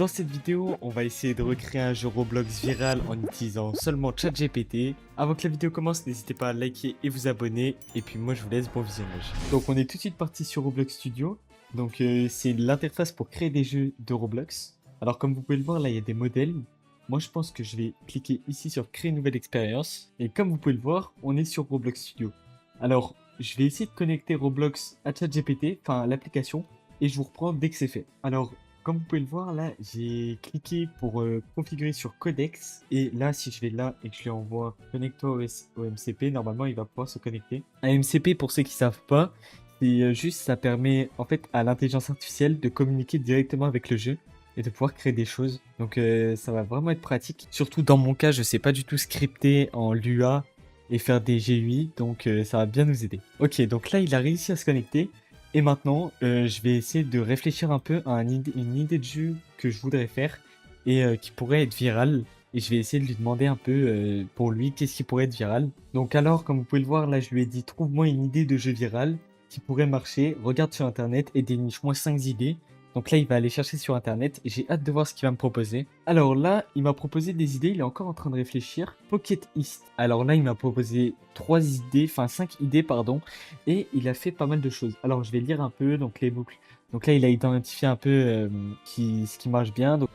Dans cette vidéo, on va essayer de recréer un jeu Roblox viral en utilisant seulement ChatGPT. Avant que la vidéo commence, n'hésitez pas à liker et vous abonner. Et puis moi, je vous laisse bon visionnage. Donc on est tout de suite parti sur Roblox Studio. Donc c'est l'interface pour créer des jeux de Roblox. Alors comme vous pouvez le voir, là, il y a des modèles. Moi, je pense que je vais cliquer ici sur créer une nouvelle expérience. Et comme vous pouvez le voir, on est sur Roblox Studio. Alors, je vais essayer de connecter Roblox à ChatGPT, enfin l'application, et je vous reprends dès que c'est fait. Alors, comme vous pouvez le voir, là, j'ai cliqué pour configurer sur Codex. Et là, si je vais là et que je lui envoie connecte-toi au MCP, normalement, il va pouvoir se connecter. Un MCP, pour ceux qui ne savent pas, c'est juste, ça permet en fait à l'intelligence artificielle de communiquer directement avec le jeu et de pouvoir créer des choses. Donc, ça va vraiment être pratique. Surtout dans mon cas, je ne sais pas du tout scripter en Lua et faire des GUI, donc ça va bien nous aider. Ok, donc là, il a réussi à se connecter. Et maintenant, je vais essayer de réfléchir un peu à une idée de jeu que je voudrais faire et qui pourrait être virale. Et je vais essayer de lui demander un peu pour lui qu'est-ce qui pourrait être viral. Donc alors, comme vous pouvez le voir, là, je lui ai dit trouve-moi une idée de jeu viral qui pourrait marcher. Regarde sur internet et déniche-moi 5 idées. Donc là, il va aller chercher sur internet et j'ai hâte de voir ce qu'il va me proposer. Alors là, il m'a proposé des idées, il est encore en train de réfléchir. Pocket East. Alors là, il m'a proposé 3 idées, enfin 5 idées, pardon. Et il a fait pas mal de choses. Alors je vais lire un peu donc les boucles. Donc là, il a identifié un peu ce qui marche bien. Donc,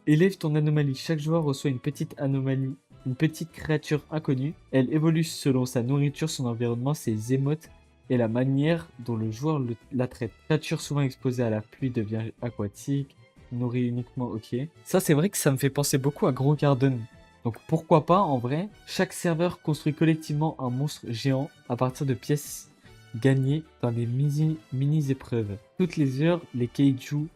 élève ton anomalie. Chaque joueur reçoit une petite anomalie, une petite créature inconnue. Elle évolue selon sa nourriture, son environnement, ses émotes et la manière dont le joueur la traite. Créature souvent exposée à la pluie devient aquatique, nourrie uniquement, ok. Ça, c'est vrai que ça me fait penser beaucoup à Grow Garden. Donc pourquoi pas, en vrai, chaque serveur construit collectivement un monstre géant à partir de pièces gagnées dans des mini-épreuves. Toutes les heures, les kaiju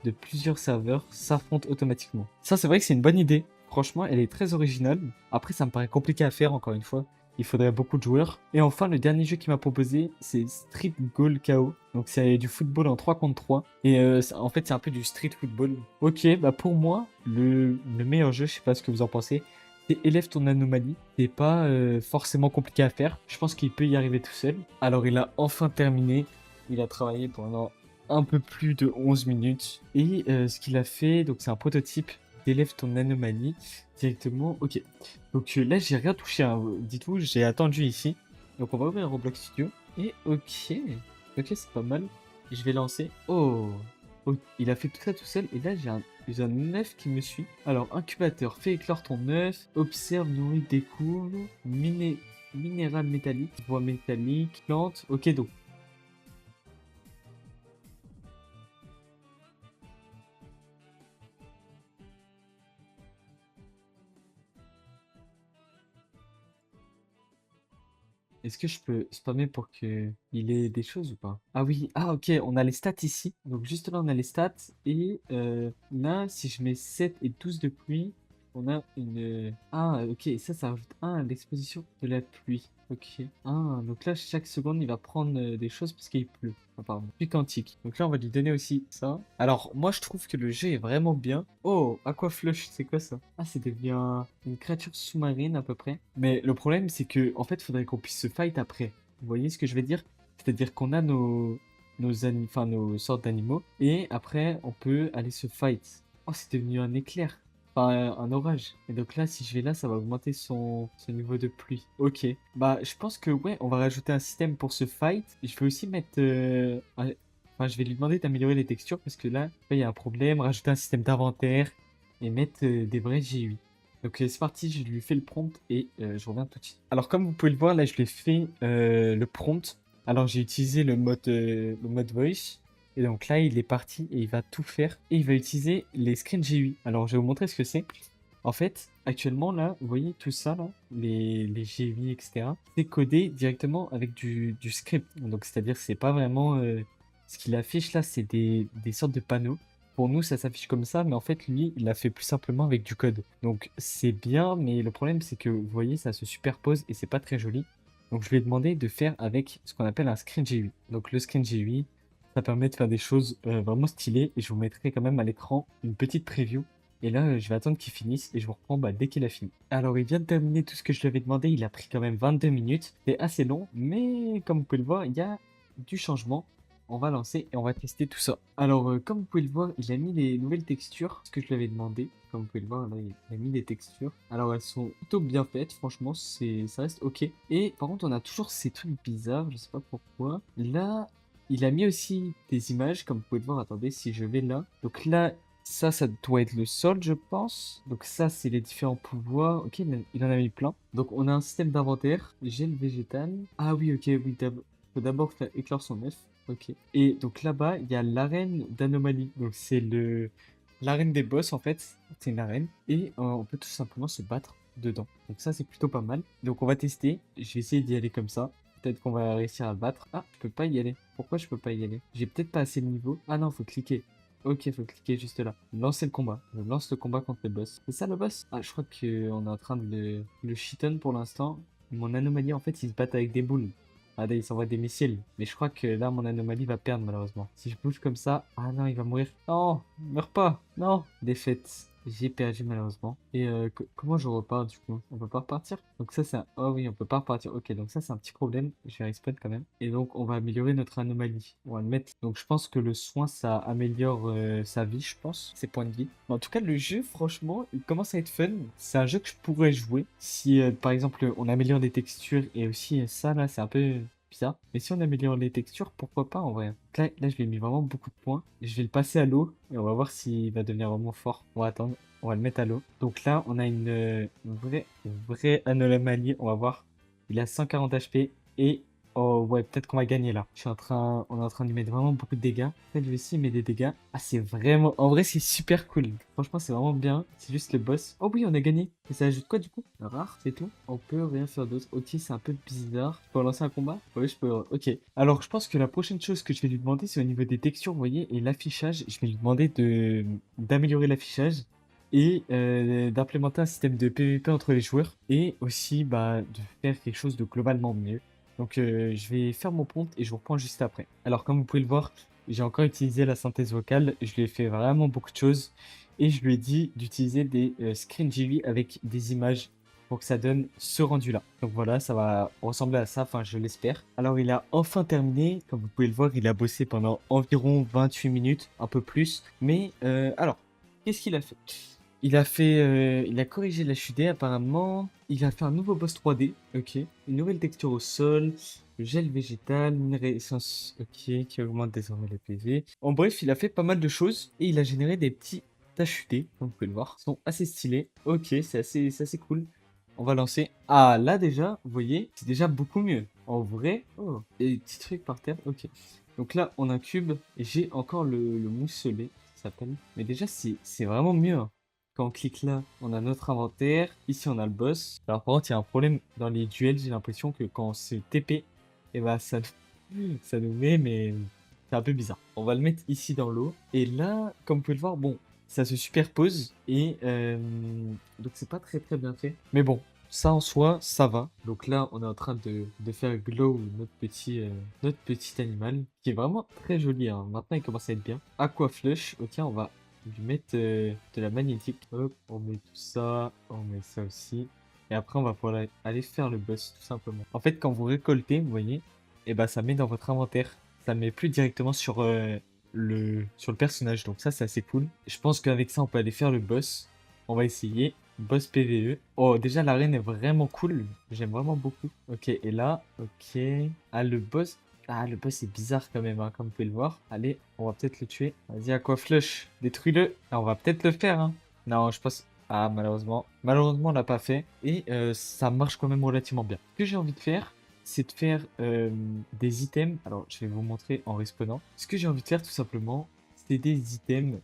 de plusieurs serveurs s'affrontent automatiquement. Ça, c'est vrai que c'est une bonne idée. Franchement, elle est très originale. Après, ça me paraît compliqué à faire, encore une fois. Il faudrait beaucoup de joueurs. Et enfin, le dernier jeu qu'il m'a proposé, c'est Street Goal KO. Donc, c'est du football en 3 contre 3. Et en fait, c'est un peu du street football. Ok, bah pour moi, le meilleur jeu, je sais pas ce que vous en pensez, c'est Élève ton anomalie. C'est pas forcément compliqué à faire. Je pense qu'il peut y arriver tout seul. Alors, il a enfin terminé. Il a travaillé pendant un peu plus de 11 minutes. Et ce qu'il a fait, donc c'est un prototype d'élève ton anomalie directement. Ok. Donc là, j'ai rien touché, hein. Dites-vous, j'ai attendu ici. Donc on va ouvrir Roblox Studio. Et ok. Ok, c'est pas mal. Je vais lancer. Oh. Oh, il a fait tout ça tout seul. Et là, j'ai un œuf qui me suit. Alors, incubateur, fais éclore ton œuf. Observe, nourrit, découvre. Minéral métallique. Voie métallique. Plante. Ok, donc est-ce que je peux spammer pour que il ait des choses ou pas? Ah oui, ah ok, on a les stats ici. Donc juste là, on a les stats. Et là, si je mets 7 et 12 de pluie, on a une... Ah ok, ça rajoute un à l'exposition de la pluie. Ok. Ah, donc là, chaque seconde, il va prendre des choses parce qu'il pleut. Apparemment. Pluie quantique. Donc là, on va lui donner aussi ça. Alors, moi, je trouve que le jeu est vraiment bien. Oh, Aquaflush, c'est quoi ça? Ah, c'est devient une créature sous-marine à peu près. Mais le problème, c'est que en fait, il faudrait qu'on puisse se fight après. Vous voyez ce que je veux dire? C'est-à-dire qu'on a enfin, nos sortes d'animaux. Et après, on peut aller se fight. Oh, c'est devenu un éclair. Enfin, un orage. Et donc là, si je vais là, ça va augmenter son niveau de pluie. Ok. Bah, je pense que, ouais, on va rajouter un système pour ce fight. Et je vais aussi mettre... Enfin, je vais lui demander d'améliorer les textures parce que là, il y a un problème. Rajouter un système d'inventaire et mettre des vrais GUI. Donc c'est parti, je lui fais le prompt et je reviens tout de suite. Alors comme vous pouvez le voir, là je lui ai fait le prompt. Alors j'ai utilisé le mode voice. Et donc là il est parti et il va tout faire. Et il va utiliser les screens GUI. Alors je vais vous montrer ce que c'est. En fait, actuellement là, vous voyez tout ça là, les GUI, etc. C'est codé directement avec du script. Donc c'est-à-dire que c'est pas vraiment ce qu'il affiche là, c'est des sortes de panneaux. Pour nous, ça s'affiche comme ça, mais en fait, lui, il l'a fait plus simplement avec du code. Donc, c'est bien, mais le problème, c'est que, vous voyez, ça se superpose et c'est pas très joli. Donc, je lui ai demandé de faire avec ce qu'on appelle un screen GUI. Donc, le screen GUI, ça permet de faire des choses vraiment stylées et je vous mettrai quand même à l'écran une petite preview. Et là, je vais attendre qu'il finisse et je vous reprends dès qu'il a fini. Alors, il vient de terminer tout ce que je lui avais demandé. Il a pris quand même 22 minutes. C'est assez long, mais comme vous pouvez le voir, il y a du changement. On va lancer et on va tester tout ça. Alors, comme vous pouvez le voir, il a mis les nouvelles textures, ce que je lui avais demandé. Comme vous pouvez le voir, là, il a mis des textures. Alors, elles sont plutôt bien faites, franchement, ça reste ok. Et par contre, on a toujours ces trucs bizarres, je sais pas pourquoi. Là, il a mis aussi des images, comme vous pouvez le voir. Attendez, si je vais là. Donc là, ça doit être le sol, je pense. Donc ça, c'est les différents pouvoirs. Ok, il en a mis plein. Donc on a un système d'inventaire. Gel végétal. Ah oui, ok, oui, faut d'abord faire éclore son œuf. Ok. Et donc là-bas, il y a l'arène d'anomalie. Donc c'est l'arène des boss en fait. C'est une arène. Et on peut tout simplement se battre dedans. Donc ça, c'est plutôt pas mal. Donc on va tester. Je vais essayer d'y aller comme ça. Peut-être qu'on va réussir à le battre. Ah, je peux pas y aller. Pourquoi je peux pas y aller? J'ai peut-être pas assez de niveau. Ah non, faut cliquer. Ok, faut cliquer juste là. Lancer le combat. Je lance le combat contre le boss. C'est ça le boss? Ah, je crois qu'on est en train de le shiton pour l'instant. Mon anomalie, en fait, il se bat avec des boules. Ah, il s'envoie des missiles. Mais je crois que là, mon anomalie va perdre, malheureusement. Si je bouge comme ça... Ah non, il va mourir. Non, meurs pas. Non. Défaite. J'ai perdu, malheureusement. Et comment je repars, du coup? On peut pas repartir? Donc ça, c'est un... Oh oui, on peut pas repartir. Ok, donc ça, c'est un petit problème. Je vais respawn quand même. Et donc, on va améliorer notre anomalie. On va le mettre... Donc, je pense que le soin, ça améliore sa vie, je pense. Ses points de vie. Mais en tout cas, le jeu, franchement, il commence à être fun. C'est un jeu que je pourrais jouer. Si, par exemple, on améliore les textures et aussi ça, là, c'est un peu bizarre. Mais si on améliore les textures, pourquoi pas en vrai. Là, je lui ai mis vraiment beaucoup de points. Je vais le passer à l'eau et on va voir s'il va devenir vraiment fort. On va attendre. On va le mettre à l'eau. Donc là, on a une vraie anomalie. On va voir. Il a 140 HP et oh ouais, peut-être qu'on va gagner là. On est en train de lui mettre vraiment beaucoup de dégâts. Peut-être lui aussi il met des dégâts. Ah, c'est vraiment, en vrai, c'est super cool. Franchement, c'est vraiment bien. C'est juste le boss. Oh oui, on a gagné. Et ça ajoute quoi du coup? Rare, c'est tout. On peut rien faire d'autre. Ok, c'est un peu bizarre. Je peux lancer un combat? Oui, je peux. Ok. Alors, je pense que la prochaine chose que je vais lui demander, c'est au niveau des textures, vous voyez, et l'affichage. Je vais lui demander d'améliorer l'affichage et d'implémenter un système de PvP entre les joueurs et aussi de faire quelque chose de globalement mieux. Donc je vais faire mon prompt et je vous reprends juste après. Alors comme vous pouvez le voir, j'ai encore utilisé la synthèse vocale, je lui ai fait vraiment beaucoup de choses et je lui ai dit d'utiliser des screen GUI avec des images pour que ça donne ce rendu là. Donc voilà, ça va ressembler à ça, enfin je l'espère. Alors il a enfin terminé, comme vous pouvez le voir, il a bossé pendant environ 28 minutes, un peu plus. Mais alors, qu'est-ce qu'il a fait? Il a corrigé la l'HUD apparemment. Il a fait un nouveau boss 3D, ok. Une nouvelle texture au sol, le gel végétal, essence, ok, qui augmente désormais les PV. En bref, il a fait pas mal de choses et il a généré des petits HUD, comme vous pouvez le voir. Ils sont assez stylés. Ok, c'est assez cool. On va lancer. Ah, là déjà, vous voyez, c'est déjà beaucoup mieux. En vrai, oh, et des petits trucs par terre, ok. Donc là, on a un cube et j'ai encore le mousselet, ça s'appelle. Mais déjà, c'est vraiment mieux, hein. Quand on clique là, on a notre inventaire. Ici, on a le boss. Alors, par contre, il y a un problème dans les duels. J'ai l'impression que quand on se TP, et ça nous met, mais c'est un peu bizarre. On va le mettre ici dans l'eau. Et là, comme vous pouvez le voir, bon, ça se superpose. Et donc, c'est pas très très bien fait. Mais bon, ça en soi, ça va. Donc là, on est en train de faire glow notre petit animal, qui est vraiment très joli, hein. Maintenant, il commence à être bien. Aqua Flush. Ok, on va lui mettre de la magnétique. Hop, on met tout ça, on met ça aussi. Et après, on va pouvoir aller faire le boss, tout simplement. En fait, quand vous récoltez, vous voyez, et ça met dans votre inventaire. Ça met plus directement sur le personnage. Donc ça, c'est assez cool. Je pense qu'avec ça, on peut aller faire le boss. On va essayer. Boss PVE. Oh, déjà, l'arène est vraiment cool. J'aime vraiment beaucoup. Ok, et là, ok. Ah, le boss. Ah, le boss est bizarre quand même, hein, comme vous pouvez le voir. Allez, on va peut-être le tuer. Vas-y, Aqua Flush, détruis-le. Ah, on va peut-être le faire, hein. Non, je pense... Ah, malheureusement, on l'a pas fait. Et ça marche quand même relativement bien. Ce que j'ai envie de faire, c'est de faire des items. Alors, je vais vous montrer en respawnant. Ce que j'ai envie de faire, tout simplement, c'est des items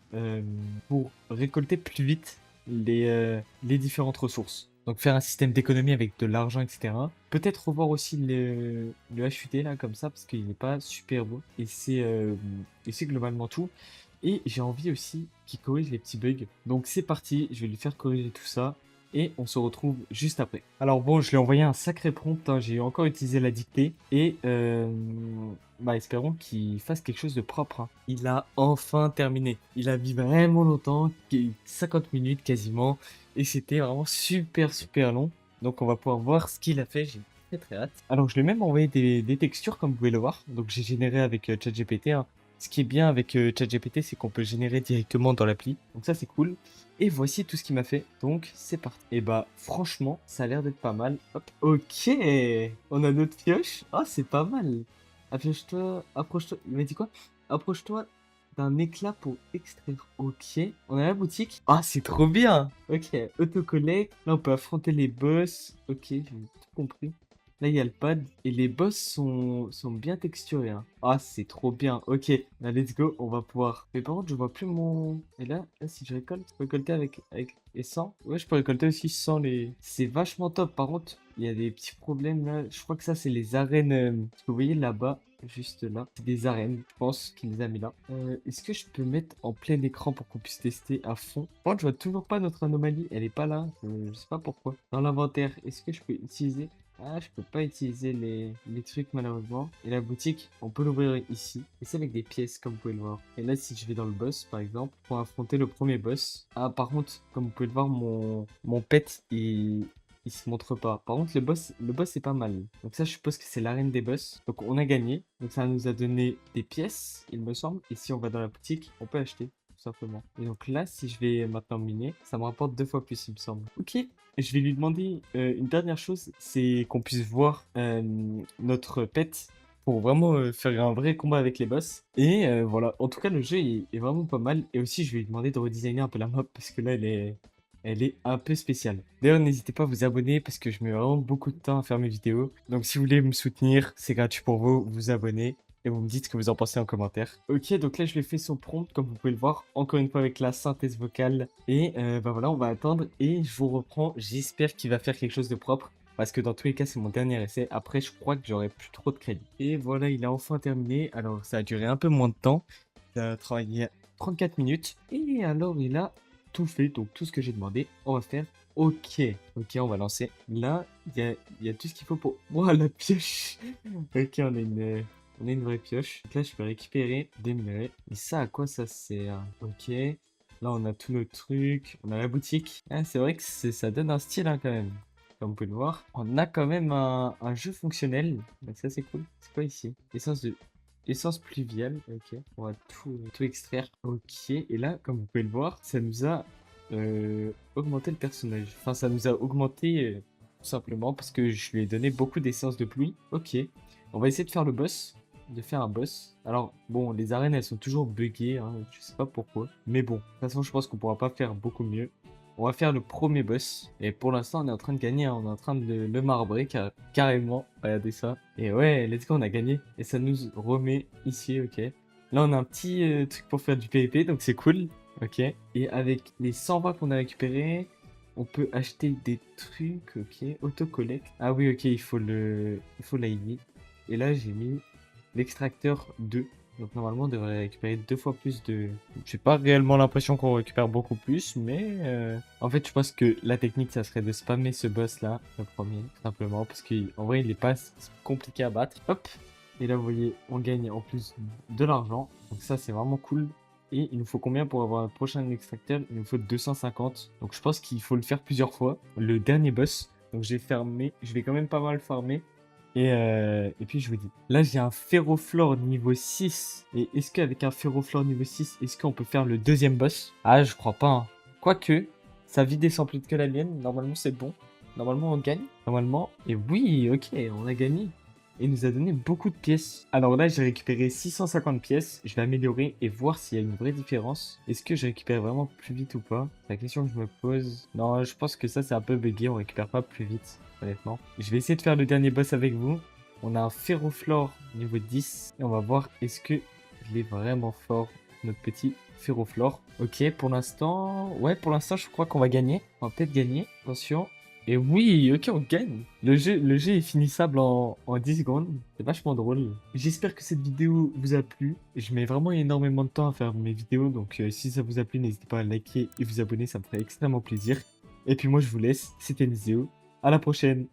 pour récolter plus vite les différentes ressources. Donc, faire un système d'économie avec de l'argent, etc. Peut-être revoir aussi le HUT là, comme ça, parce qu'il n'est pas super beau. Et c'est globalement tout. Et j'ai envie aussi qu'il corrige les petits bugs. Donc c'est parti, je vais lui faire corriger tout ça. Et on se retrouve juste après. Alors bon, je lui ai envoyé un sacré prompt, hein. J'ai encore utilisé la dictée. Et bah espérons qu'il fasse quelque chose de propre, hein. Il a enfin terminé. Il a mis vraiment longtemps, 50 minutes quasiment. Et c'était vraiment super long. Donc on va pouvoir voir ce qu'il a fait. J'ai très hâte. Alors je lui ai même envoyé des textures comme vous pouvez le voir. Donc j'ai généré avec ChatGPT, hein. Ce qui est bien avec ChatGPT, c'est qu'on peut générer directement dans l'appli. Donc ça, c'est cool. Et voici tout ce qu'il m'a fait. Donc c'est parti. Et bah franchement, ça a l'air d'être pas mal. Hop. Ok. On a notre pioche. Ah, c'est pas mal. Approche-toi. Approche-toi. Il m'a dit quoi? Approche-toi d'un éclat pour extraire. Ok. On a la boutique. Ah, c'est trop bien. Ok. Autocollect. Là, on peut affronter les boss. Ok, j'ai tout compris. Là, il y a le pad et les boss sont bien texturés, hein. Ah, c'est trop bien. Ok, là, let's go. On va pouvoir. Mais par contre, je vois plus mon. Et là, si je récolte, je peux récolter avec et sans. Ouais, je peux récolter aussi sans les. C'est vachement top. Par contre, il y a des petits problèmes là. Je crois que ça, c'est les arènes. Ce que vous voyez là-bas, juste là, c'est des arènes. Je pense qu'il les a mis là. Est-ce que je peux mettre en plein écran pour qu'on puisse tester à fond? Par contre, je vois toujours pas notre anomalie. Elle est pas là. Je sais pas pourquoi. Dans l'inventaire, est-ce que je peux utiliser. Ah, je peux pas utiliser les trucs malheureusement. Et la boutique, on peut l'ouvrir ici. Et c'est avec des pièces comme vous pouvez le voir. Et là, si je vais dans le boss, par exemple, pour affronter le premier boss. Ah, par contre, comme vous pouvez le voir, mon pet, il se montre pas. Par contre, le boss c'est pas mal. Donc ça, je suppose que c'est l'arène des boss. Donc on a gagné. Donc ça nous a donné des pièces, il me semble. Et si on va dans la boutique, on peut acheter tout simplement. Et donc là, si je vais maintenant miner, ça me rapporte 2 fois plus, il me semble. Ok, je vais lui demander une dernière chose, c'est qu'on puisse voir notre pet pour vraiment faire un vrai combat avec les boss. Et voilà, en tout cas, le jeu est vraiment pas mal. Et aussi, je vais lui demander de redesigner un peu la map parce que là, elle est un peu spéciale. D'ailleurs, n'hésitez pas à vous abonner parce que je mets vraiment beaucoup de temps à faire mes vidéos. Donc, si vous voulez me soutenir, c'est gratuit pour vous, vous abonnez et vous me dites ce que vous en pensez en commentaire. Ok, donc là je lui ai fait son prompt, comme vous pouvez le voir, encore une fois avec la synthèse vocale. Et bah voilà, on va attendre et je vous reprends. J'espère qu'il va faire quelque chose de propre. Parce que dans tous les cas, c'est mon dernier essai. Après, je crois que j'aurai plus trop de crédit. Et voilà, il a enfin terminé. Alors, ça a duré un peu moins de temps. Il a travaillé 34 minutes. Et alors, il a tout fait. Donc, tout ce que j'ai demandé, on va faire. Ok, ok, on va lancer. Là, il y a tout ce qu'il faut pour. Ouah, la pioche. Ok, on a une vraie pioche. Donc là, je peux récupérer des minerais. Et ça, à quoi ça sert? Ok. Là, on a tous nos trucs. On a la boutique. Ah, c'est vrai que ça donne un style, hein, quand même. Comme vous pouvez le voir. On a quand même un jeu fonctionnel. Donc ça, c'est cool. C'est quoi ici? Essence pluviale. Ok. On va tout extraire. Ok. Et là, comme vous pouvez le voir, ça nous a augmenté le personnage. Enfin, ça nous a augmenté tout simplement parce que je lui ai donné beaucoup d'essence de pluie. Ok. On va essayer de faire le boss. De faire un boss. Alors, bon, les arènes, elles sont toujours buggées, hein, je sais pas pourquoi. Mais bon, de toute façon, je pense qu'on pourra pas faire beaucoup mieux. On va faire le premier boss. Et pour l'instant, on est en train de gagner, hein. On est en train de le marbrer carrément. Regardez ça. Et ouais, let's go, on a gagné. Et ça nous remet ici, ok. Là, on a un petit truc pour faire du PvP, donc c'est cool. Ok. Et avec les 120 qu'on a récupérés, on peut acheter des trucs, ok. Autocollect. Ah oui, ok, il faut l'ID. Et là, j'ai mis l'extracteur 2. Donc normalement, on devrait récupérer 2 fois plus de. J'ai pas réellement l'impression qu'on récupère beaucoup plus, mais en fait, je pense que la technique, ça serait de spammer ce boss-là, le premier, tout simplement, parce qu'en vrai, il est pas compliqué à battre. Hop. Et là, vous voyez, on gagne en plus de l'argent. Donc ça, c'est vraiment cool. Et il nous faut combien pour avoir un prochain extracteur? Il nous faut 250. Donc je pense qu'il faut le faire plusieurs fois. Le dernier boss. Donc j'ai fermé. Je vais quand même pas mal farmer. Et puis je vous dis, là j'ai un ferroflore niveau 6. Et est-ce qu'avec un ferroflore niveau 6, est-ce qu'on peut faire le deuxième boss? Ah, je crois pas, hein. Quoique, sa vie descend plus vite que la mienne. Normalement, c'est bon. Normalement, on gagne. Normalement. Et oui, ok, on a gagné. et nous a donné beaucoup de pièces. Alors là, j'ai récupéré 650 pièces. Je vais améliorer et voir s'il y a une vraie différence. Est-ce que je récupère vraiment plus vite ou pas? C'est la question que je me pose. Non, je pense que ça, c'est un peu bugué. On récupère pas plus vite, honnêtement. Je vais essayer de faire le dernier boss avec vous. On a un ferroflore niveau 10. Et on va voir est-ce que il est vraiment fort, notre petit ferroflore. Ok, pour l'instant... Ouais, pour l'instant, je crois qu'on va gagner. On va peut-être gagner. Attention. Et oui, ok, on gagne. Le jeu est finissable en 10 secondes. C'est vachement drôle. J'espère que cette vidéo vous a plu. Je mets vraiment énormément de temps à faire mes vidéos. Donc si ça vous a plu, n'hésitez pas à liker et vous abonner. Ça me ferait extrêmement plaisir. Et puis moi, je vous laisse. C'était Nézéo. À la prochaine.